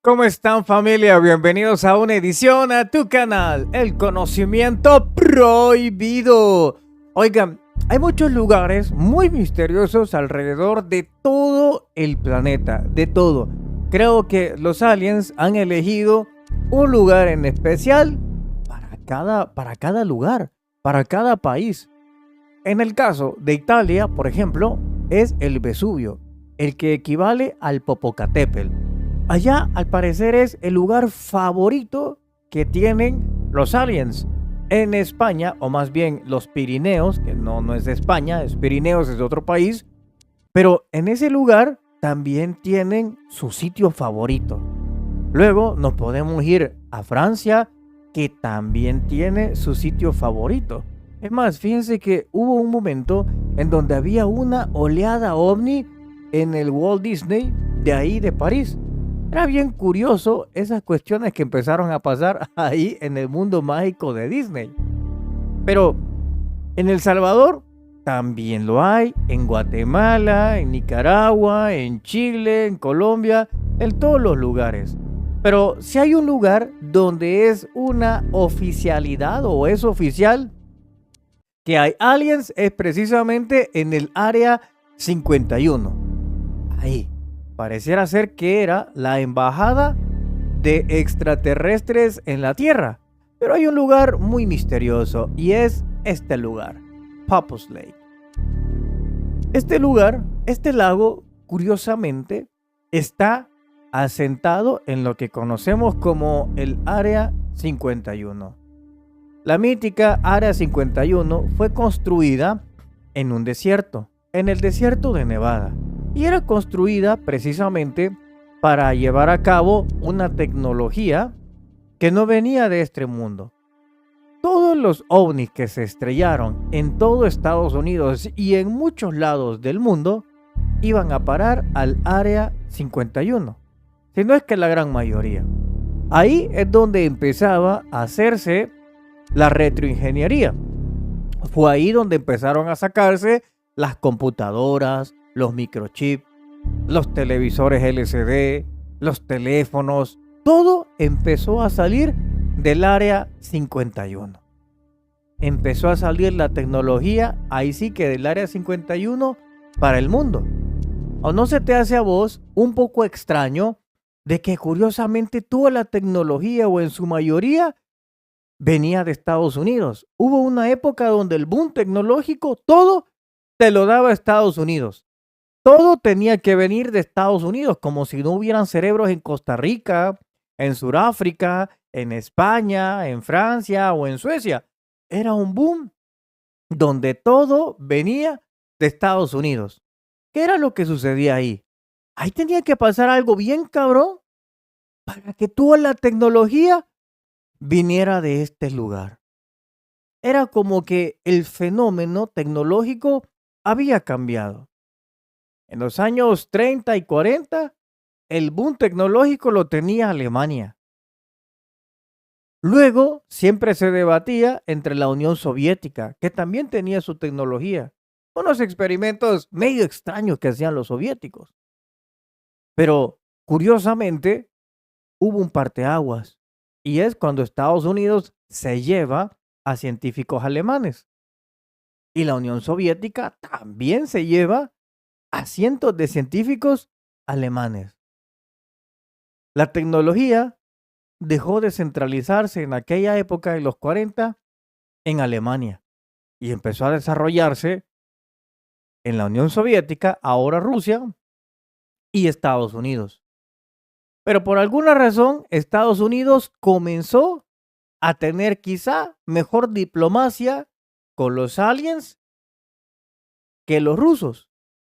¿Cómo están, familia? Bienvenidos a una edición a tu canal, El Conocimiento Prohibido. Oigan, hay muchos lugares muy misteriosos alrededor de todo el planeta, de todo. Creo que los aliens han elegido un lugar en especial para cada lugar, para cada país. En el caso de Italia, por ejemplo, es el Vesubio, el que equivale al Popocatépetl. Allá, al parecer, es el lugar favorito que tienen los aliens. En España, o más bien los Pirineos, que no es de España, es Pirineos, es de otro país, pero en ese lugar también tienen su sitio favorito. Luego nos podemos ir a Francia, que también tiene su sitio favorito. Es más, fíjense que hubo un momento en donde había una oleada ovni en el Walt Disney de ahí de París. Era bien curioso esas cuestiones que empezaron a pasar ahí en el mundo mágico de Disney. Pero en El Salvador también lo hay, en Guatemala, en Nicaragua, en Chile, en Colombia, en todos los lugares. Pero si hay un lugar donde es una oficialidad o es oficial que hay aliens, es precisamente en el área 51. Ahí pareciera ser que era la embajada de extraterrestres en la Tierra. Pero hay un lugar muy misterioso y es este lugar, Papu's Lake. Este lugar, este lago, curiosamente, está asentado en lo que conocemos como el Área 51. La mítica Área 51 fue construida en un desierto, en el desierto de Nevada, y era construida precisamente para llevar a cabo una tecnología que no venía de este mundo. Todos los ovnis que se estrellaron en todo Estados Unidos y en muchos lados del mundo iban a parar al Área 51, si no es que la gran mayoría. Ahí es donde empezaba a hacerse la retroingeniería. Fue ahí donde empezaron a sacarse las computadoras, los microchips, los televisores LCD, los teléfonos. Todo empezó a salir del área 51. Empezó a salir la tecnología, ahí sí que del área 51 para el mundo. ¿O no se te hace a vos un poco extraño de que curiosamente toda la tecnología o en su mayoría venía de Estados Unidos? Hubo una época donde el boom tecnológico, todo te lo daba Estados Unidos. Todo tenía que venir de Estados Unidos, como si no hubieran cerebros en Costa Rica, en Sudáfrica, en España, en Francia o en Suecia. Era un boom donde todo venía de Estados Unidos. ¿Qué era lo que sucedía ahí? Ahí tenía que pasar algo bien cabrón para que toda la tecnología viniera de este lugar. Era como que el fenómeno tecnológico había cambiado. En los años 30 y 40, el boom tecnológico lo tenía Alemania. Luego, siempre se debatía entre la Unión Soviética, que también tenía su tecnología. Unos experimentos medio extraños que hacían los soviéticos. Pero, curiosamente, hubo un parteaguas. Y es cuando Estados Unidos se lleva a científicos alemanes. Y la Unión Soviética también se lleva a cientos de científicos alemanes. La tecnología dejó de centralizarse en aquella época, en los 40, en Alemania, y empezó a desarrollarse en la Unión Soviética, ahora Rusia y Estados Unidos. Pero por alguna razón, Estados Unidos comenzó a tener quizá mejor diplomacia con los aliens que los rusos.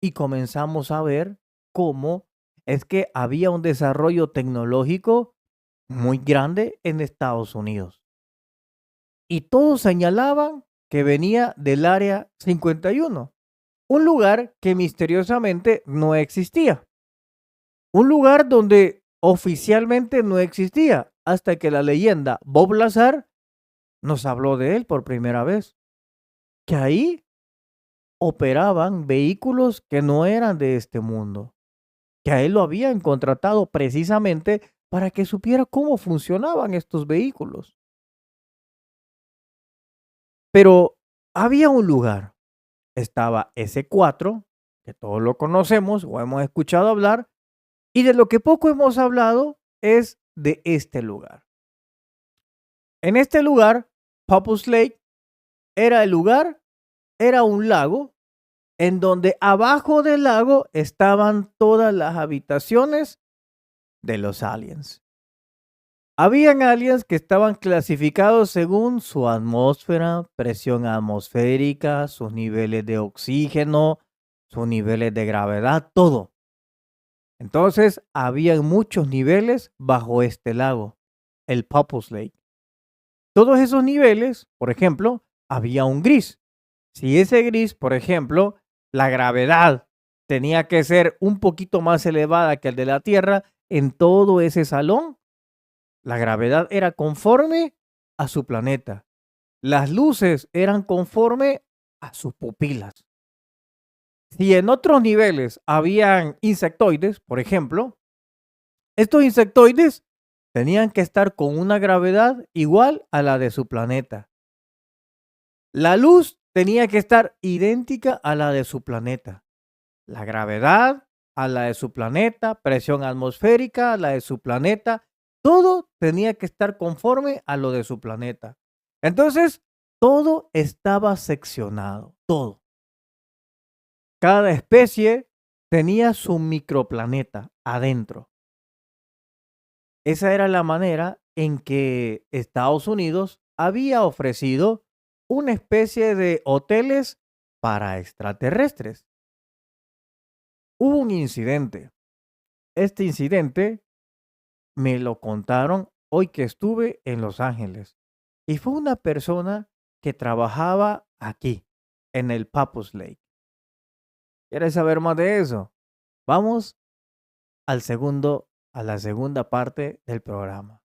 Y comenzamos a ver cómo es que había un desarrollo tecnológico muy grande en Estados Unidos. Y todos señalaban que venía del área 51, un lugar que misteriosamente no existía. Un lugar donde oficialmente no existía, hasta que la leyenda Bob Lazar nos habló de él por primera vez. Que ahí operaban vehículos que no eran de este mundo. Que a él lo habían contratado precisamente para que supiera cómo funcionaban estos vehículos. Pero había un lugar, estaba S4, que todos lo conocemos o hemos escuchado hablar, y de lo que poco hemos hablado es de este lugar. En este lugar, Pappus Lake era el lugar, era un lago, en donde abajo del lago estaban todas las habitaciones de los aliens. Habían aliens que estaban clasificados según su atmósfera, presión atmosférica, sus niveles de oxígeno, sus niveles de gravedad, todo. Entonces, había muchos niveles bajo este lago, el Pappus Lake. Todos esos niveles, por ejemplo, había un gris. Si ese gris, por ejemplo, la gravedad tenía que ser un poquito más elevada que el de la Tierra, en todo ese salón, la gravedad era conforme a su planeta. Las luces eran conforme a sus pupilas. Si en otros niveles habían insectoides, por ejemplo, estos insectoides tenían que estar con una gravedad igual a la de su planeta. La luz tenía que estar idéntica a la de su planeta. La gravedad a la de su planeta, presión atmosférica a la de su planeta, todo tenía que estar conforme a lo de su planeta. Entonces, todo estaba seccionado, todo. Cada especie tenía su microplaneta adentro. Esa era la manera en que Estados Unidos había ofrecido una especie de hoteles para extraterrestres. Hubo un incidente. Este incidente me lo contaron hoy que estuve en Los Ángeles. Y fue una persona que trabajaba aquí, en el Pappus Lake. ¿Quieres saber más de eso? Vamos a la segunda parte del programa.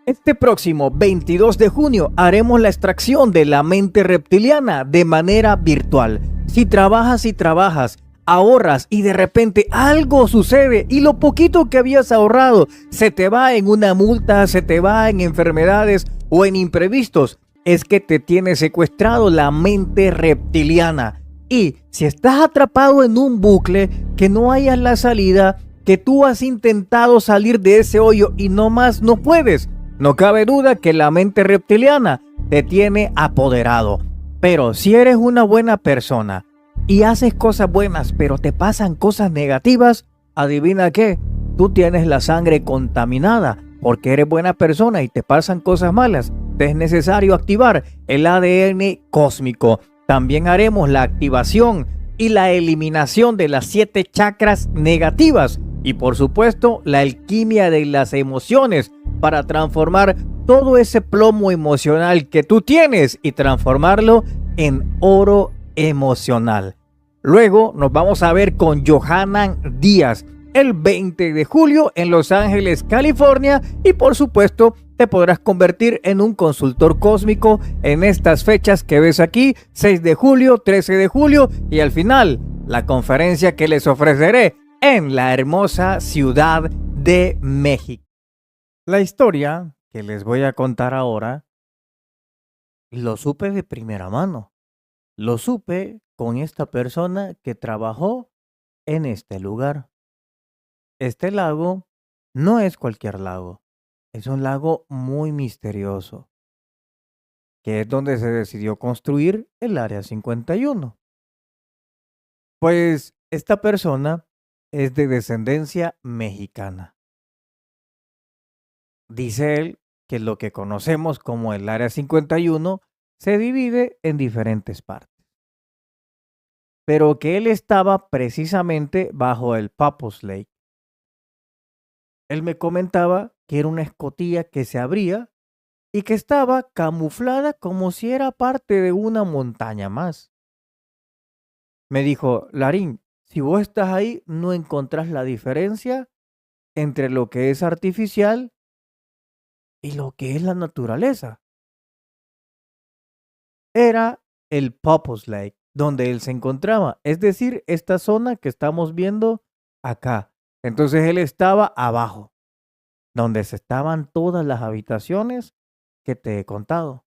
Este próximo 22 de junio haremos la extracción de la mente reptiliana de manera virtual. Si trabajas, ahorras y de repente algo sucede y lo poquito que habías ahorrado se te va en una multa, se te va en enfermedades o en imprevistos, es que te tiene secuestrado la mente reptiliana. Y si estás atrapado en un bucle, que no hayas la salida, que tú has intentado salir de ese hoyo y no más no puedes, no cabe duda que la mente reptiliana te tiene apoderado. Pero si eres una buena persona y haces cosas buenas, pero te pasan cosas negativas, adivina qué, tú tienes la sangre contaminada porque eres buena persona y te pasan cosas malas. Te es necesario activar el ADN cósmico. También haremos la activación y la eliminación de las 7 chakras negativas y por supuesto la alquimia de las emociones para transformar todo ese plomo emocional que tú tienes y transformarlo en oro emocional. Luego nos vamos a ver con Johanan Díaz el 20 de julio en Los Ángeles, California, y por supuesto te podrás convertir en un consultor cósmico en estas fechas que ves aquí, 6 de julio, 13 de julio y al final la conferencia que les ofreceré en la hermosa Ciudad de México. La historia que les voy a contar ahora lo supe de primera mano. Lo supe con esta persona que trabajó en este lugar. Este lago no es cualquier lago. Es un lago muy misterioso, que es donde se decidió construir el Área 51. Pues esta persona es de descendencia mexicana. Dice él que lo que conocemos como el Área 51 se divide en diferentes partes, pero que él estaba precisamente bajo el Pappus Lake. Él me comentaba que era una escotilla que se abría y que estaba camuflada como si era parte de una montaña más. Me dijo, Larín, si vos estás ahí, no encontrás la diferencia entre lo que es artificial y lo que es la naturaleza. Era el Pappus Lake, donde él se encontraba, es decir, esta zona que estamos viendo acá. Entonces él estaba abajo. donde se estaban todas las habitaciones que te he contado.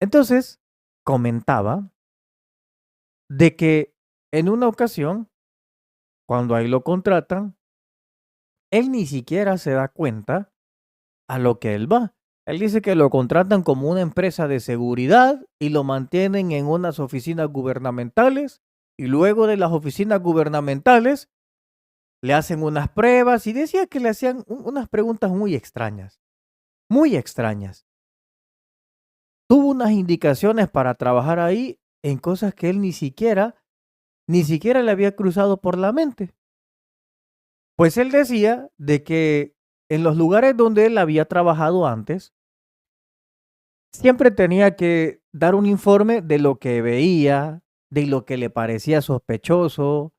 Entonces, comentaba de que en una ocasión, cuando ahí lo contratan, él ni siquiera se da cuenta a lo que él va. Él dice que lo contratan como una empresa de seguridad y lo mantienen en unas oficinas gubernamentales y luego de las oficinas gubernamentales le hacen unas pruebas y decía que le hacían unas preguntas muy extrañas, muy extrañas. Tuvo unas indicaciones para trabajar ahí en cosas que él ni siquiera le había cruzado por la mente. Pues él decía de que en los lugares donde él había trabajado antes, siempre tenía que dar un informe de lo que veía, de lo que le parecía sospechoso,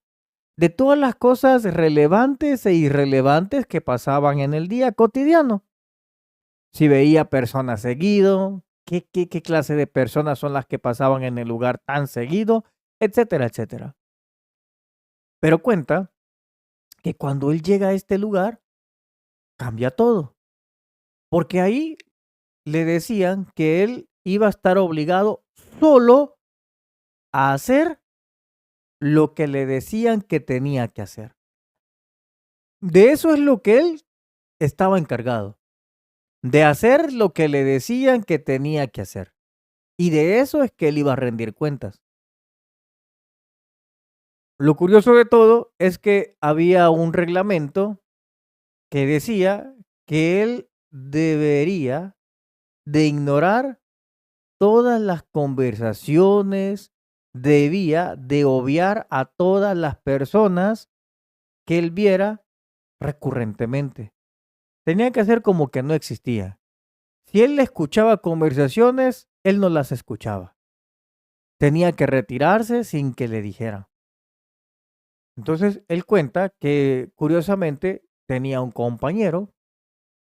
de todas las cosas relevantes e irrelevantes que pasaban en el día cotidiano. Si veía personas seguido, qué clase de personas son las que pasaban en el lugar tan seguido, etcétera, etcétera. Pero cuenta que cuando él llega a este lugar, cambia todo, porque ahí le decían que él iba a estar obligado solo a hacer lo que le decían que tenía que hacer. De eso es lo que él estaba encargado, de hacer lo que le decían que tenía que hacer. Y de eso es que él iba a rendir cuentas. Lo curioso de todo es que había un reglamento que decía que él debería de ignorar todas las conversaciones, debía de obviar a todas las personas que él viera recurrentemente. Tenía que hacer como que no existía. Si él escuchaba conversaciones, él no las escuchaba. Tenía que retirarse sin que le dijeran. Entonces, él cuenta que curiosamente tenía un compañero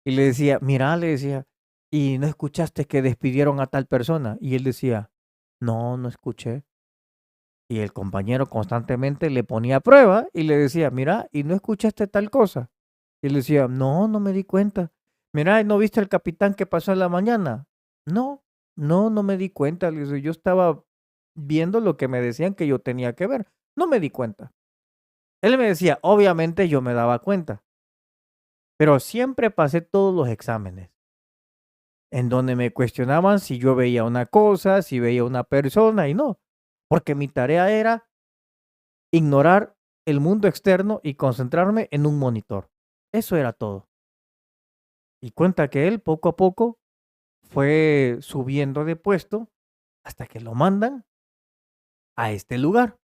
y le decía, mira, le decía, ¿y no escuchaste que despidieron a tal persona? Y él decía, no, no escuché. Y el compañero constantemente le ponía a prueba y le decía, mira, ¿y no escuchaste tal cosa? Y él decía, no, no me di cuenta. Mira, ¿no viste al capitán que pasó en la mañana? No, no, no me di cuenta. Le dice, yo estaba viendo lo que me decían que yo tenía que ver. No me di cuenta. Él me decía, obviamente yo me daba cuenta, pero siempre pasé todos los exámenes en donde me cuestionaban si yo veía una cosa, si veía una persona y no, porque mi tarea era ignorar el mundo externo y concentrarme en un monitor. Eso era todo. Y cuenta que él poco a poco fue subiendo de puesto hasta que lo mandan a este lugar.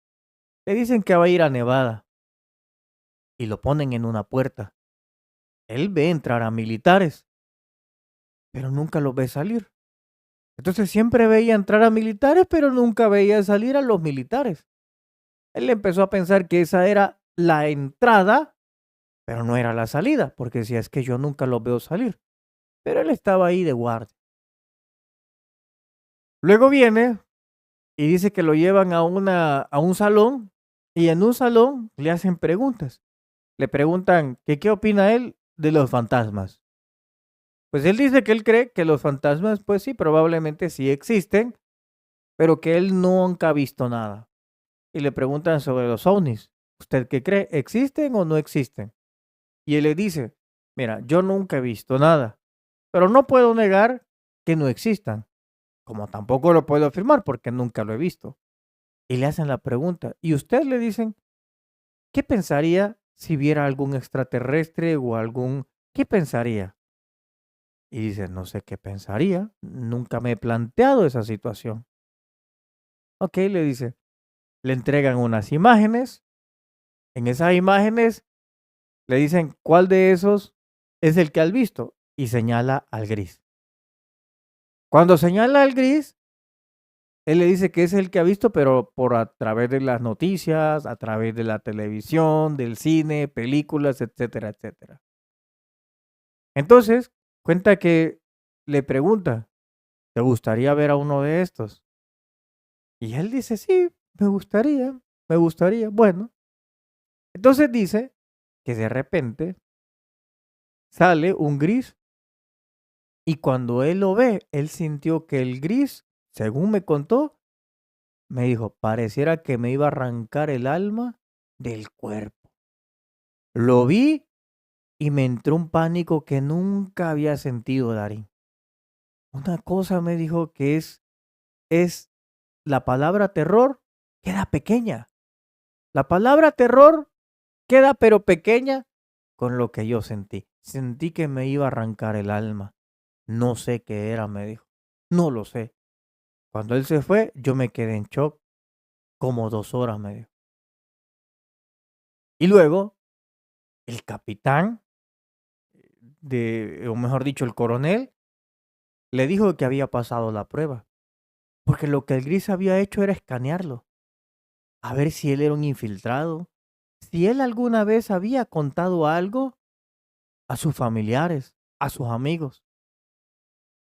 Le dicen que va a ir a Nevada y lo ponen en una puerta. Él ve entrar a militares, pero nunca los ve salir. Entonces siempre veía entrar a militares, pero nunca veía salir a los militares. Él empezó a pensar que esa era la entrada, pero no era la salida, porque decía, es que yo nunca los veo salir. Pero él estaba ahí de guardia. Luego viene y dice que lo llevan a un salón y en un salón le hacen preguntas. Le preguntan que qué opina él de los fantasmas. Pues él dice que él cree que los fantasmas, pues sí, probablemente sí existen, pero que él nunca ha visto nada. Y le preguntan sobre los ovnis. ¿Usted qué cree? ¿Existen o no existen? Y él le dice, mira, yo nunca he visto nada, pero no puedo negar que no existan, como tampoco lo puedo afirmar porque nunca lo he visto. Y le hacen la pregunta, y usted le dicen, ¿qué pensaría si viera algún extraterrestre o algún... ¿Qué pensaría? Y dice, no sé qué pensaría, nunca me he planteado esa situación. Ok, le dice, le entregan unas imágenes, en esas imágenes le dicen, ¿cuál de esos es el que has visto? Y señala al gris. Cuando señala al gris, él le dice que es el que ha visto, pero por a través de las noticias, a través de la televisión, del cine, películas, etcétera, etcétera. Entonces, cuenta que le pregunta, ¿te gustaría ver a uno de estos? Y él dice, sí, me gustaría, me gustaría. Bueno, entonces dice que de repente sale un gris y cuando él lo ve, él sintió que el gris, según me contó, me dijo, pareciera que me iba a arrancar el alma del cuerpo. Lo vi y me entró un pánico que nunca había sentido, Darín. Una cosa me dijo que es la palabra terror queda pequeña. La palabra terror queda pero pequeña con lo que yo sentí. Sentí que me iba a arrancar el alma. No sé qué era, me dijo. No lo sé. Cuando él se fue, yo me quedé en shock. Como 2 horas, me dijo. Y luego, el capitán, o mejor dicho, el coronel, le dijo que había pasado la prueba. Porque lo que el gris había hecho era escanearlo. A ver si él era un infiltrado. Si él alguna vez había contado algo a sus familiares, a sus amigos.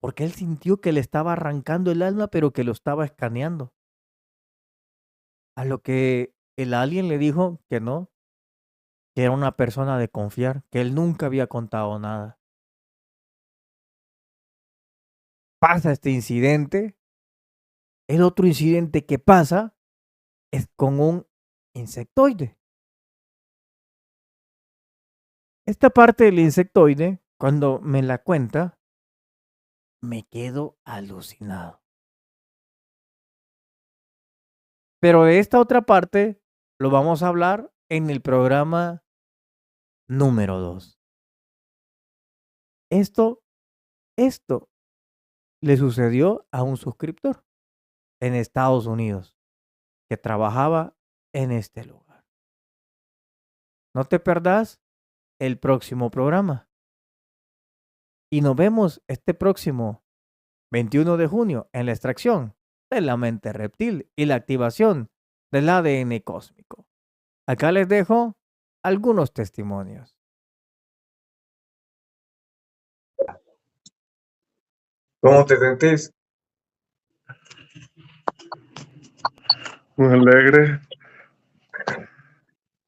Porque él sintió que le estaba arrancando el alma, pero que lo estaba escaneando. A lo que el alien le dijo que no, que era una persona de confiar, que él nunca había contado nada. Pasa este incidente. El otro incidente que pasa es con un insectoide. Esta parte del insectoide, cuando me la cuenta, me quedo alucinado. Pero de esta otra parte lo vamos a hablar en el programa número 2. Esto le sucedió a un suscriptor en Estados Unidos que trabajaba en este lugar. No te perdás el próximo programa. Y nos vemos este próximo 21 de junio en la extracción de la mente reptil y la activación del ADN cósmico. Acá les dejo algunos testimonios. ¿Cómo te sentís? Muy alegre.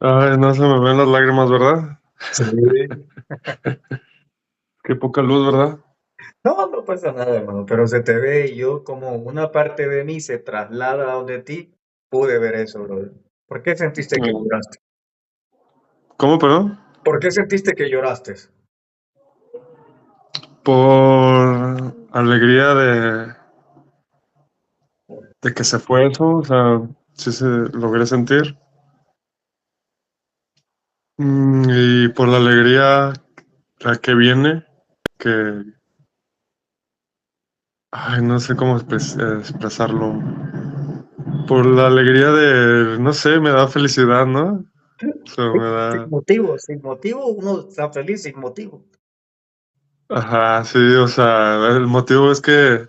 Ay, no se me ven las lágrimas, ¿verdad? Sí. Qué poca luz, ¿verdad? No, no pasa nada, hermano, pero se te ve y yo como una parte de mí se traslada a donde ti, pude ver eso, brother. ¿Por qué sentiste que lloraste? ¿Cómo, perdón? ¿Por qué sentiste que lloraste? Por alegría de que se fue eso, o sea, sí se logré sentir. Y por la alegría la que viene, que, ay, no sé cómo expresarlo. Por la alegría de, no sé, me da felicidad, ¿no? O sea, me da, Sin motivo uno está feliz sin motivo. ajá, sí, o sea, el motivo es que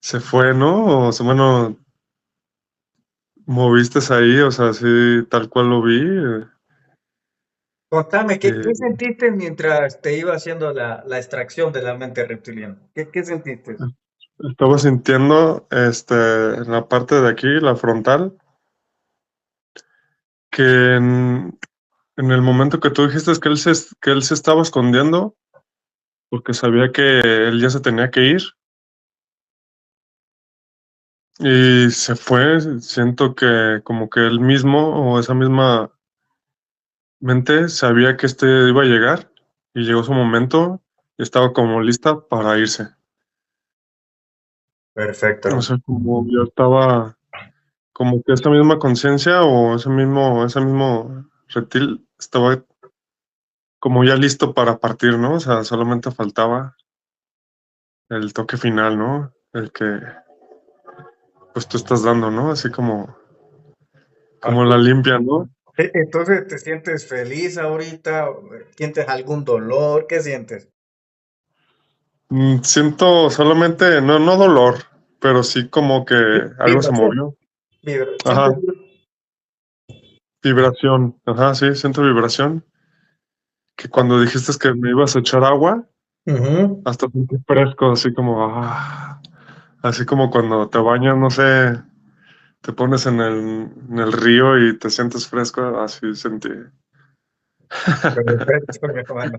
se fue, ¿no? O sea, bueno, moviste ahí, o sea, sí, tal cual lo vi. Contame, ¿qué eh, sentiste mientras te iba haciendo la extracción de la mente reptiliana? ¿Qué sentiste? Estaba sintiendo, en la parte de aquí, la frontal, que en el momento que tú dijiste que él se estaba escondiendo, porque sabía que él ya se tenía que ir, y se fue, siento que como que él mismo, o esa misma mente, sabía que iba a llegar, y llegó su momento, y estaba como lista para irse. Perfecto, O hermano. sea, como yo estaba, como que esa misma conciencia o ese mismo reptil estaba como ya listo para partir, ¿no? O sea, solamente faltaba el toque final, ¿no? El que pues tú estás dando, ¿no? Así como la limpia, ¿no? Entonces, ¿te sientes feliz ahorita? ¿Sientes algún dolor? ¿Qué sientes? Siento solamente, no dolor, pero sí como que algo se Vibración. movió. ¿Sientes? Ajá, vibración. Ajá, sí, siento vibración. Que cuando dijiste que me ibas a echar agua, Ujú. hasta sentí fresco, así como, así como cuando te bañas, no sé, te pones en el río y te sientes fresco, así sentí. Perfecto, mi hermano.